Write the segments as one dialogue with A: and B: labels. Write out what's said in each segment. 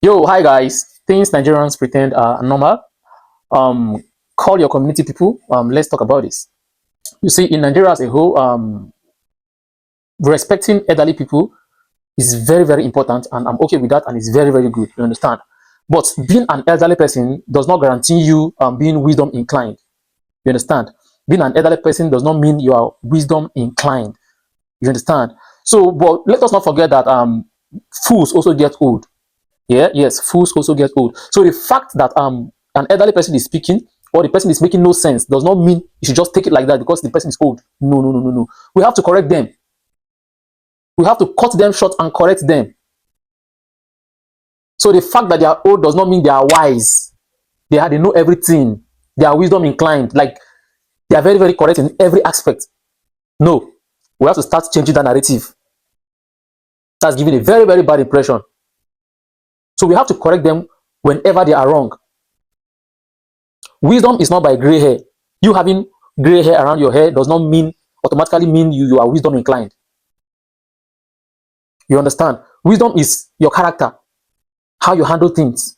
A: Yo, hi guys. Things Nigerians pretend are normal. Um, Call your community people. Let's talk about this. You see, in Nigeria as a whole, respecting elderly people is very, very important, and I'm okay with that, and it's very, very good. You understand? But being an elderly person does not guarantee you being wisdom inclined. You understand? Being an elderly person does not mean you are wisdom inclined. You understand? So, but let us not forget that fools also get old. Yeah, yes, fools also get old. So the fact that an elderly person is speaking or the person is making no sense does not mean you should just take it like that because the person is old. No, no, no, no, no. We have to correct them. We have to cut them short and correct them. So the fact that they are old does not mean they are wise. They know everything. They are wisdom inclined. Like they are very, very correct in every aspect. No, we have to start changing that narrative. That's giving a very, very bad impression. So we have to correct them whenever they are wrong. Wisdom is not by gray hair. You having gray hair around your hair does not automatically mean you are wisdom inclined. You understand? Wisdom is your character, how you handle things.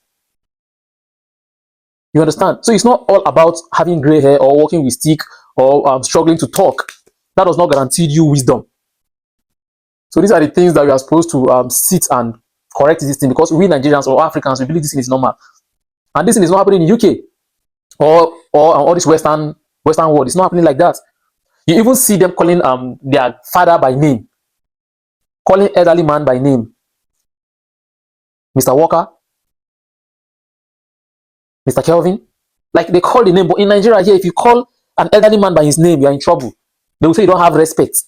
A: You understand? So it's not all about having gray hair or walking with stick or struggling to talk. That does not guarantee you wisdom. So these are the things that we are supposed to sit and correct this thing, because we Nigerians or Africans, we believe this thing is normal. And this thing is not happening in the UK or all this Western world. It's not happening like that. You even see them calling their father by name, calling elderly man by name, Mr. Walker, Mr. Kelvin. Like they call the name, but in Nigeria here, if you call an elderly man by his name, you are in trouble. They will say you don't have respect.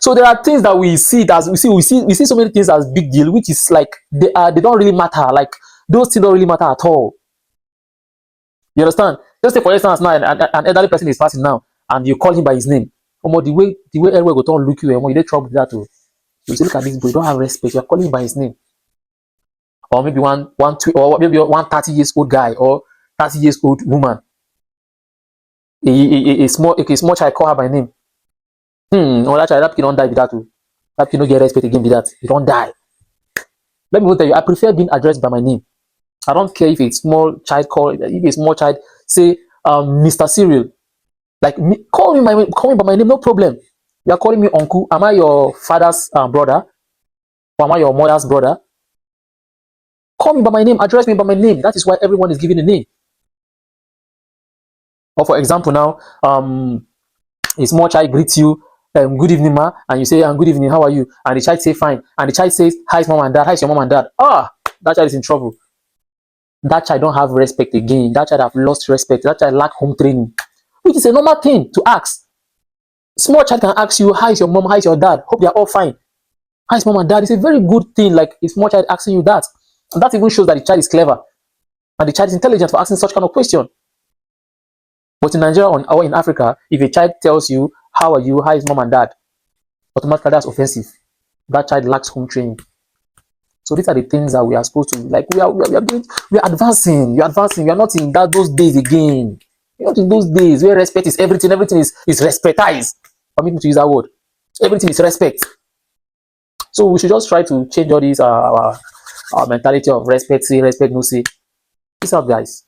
A: So there are things that we see we see so many things as big deal, which is like they don't really matter. Like those things don't really matter at all. You understand? Just say for instance now an elderly person is passing now and you call him by his name. The way everyone go to look you, you dey trouble with that too. You say, look at this boy, you don't have respect. You're calling him by his name. Or maybe maybe one 30 years old guy or 30 years old woman. A small child call her by name. Or that child, that kid don't die with that too. That kid don't get respect again with that. He don't die. Let me tell you, I prefer being addressed by my name. I don't care if a small child if a small child say Mr. Cyril. Like call me by my name, no problem. You are calling me uncle. Am I your father's brother? Or am I your mother's brother? Call me by my name, address me by my name. That is why everyone is giving a name. Or for example now, a small child greets you, good evening, ma, and you say, good evening, how are you? And the child say fine. And the child says, hi, mom and dad, hi, your mom and dad. That child is in trouble. That child don't have respect again. That child have lost respect. That child lack home training, which is a normal thing to ask. Small child can ask you, hi, is your mom, hi, is your dad? Hope they are all fine. Hi, is mom and dad? It's a very good thing. Like a small child asking you that. And that even shows that the child is clever and the child is intelligent for asking such kind of question. But in Nigeria or in Africa, if a child tells you, how are you, hi, is mom and dad? Automatically that's offensive. That child lacks home training. So these are the things that we are supposed to, like, we are advancing. We are advancing. We are not in those days again. We are not in those days where respect is everything. Everything is respectized. Permit me to use that word. Everything is respect. So we should just try to change all these our mentality of respect, say respect, no say. Peace out, guys.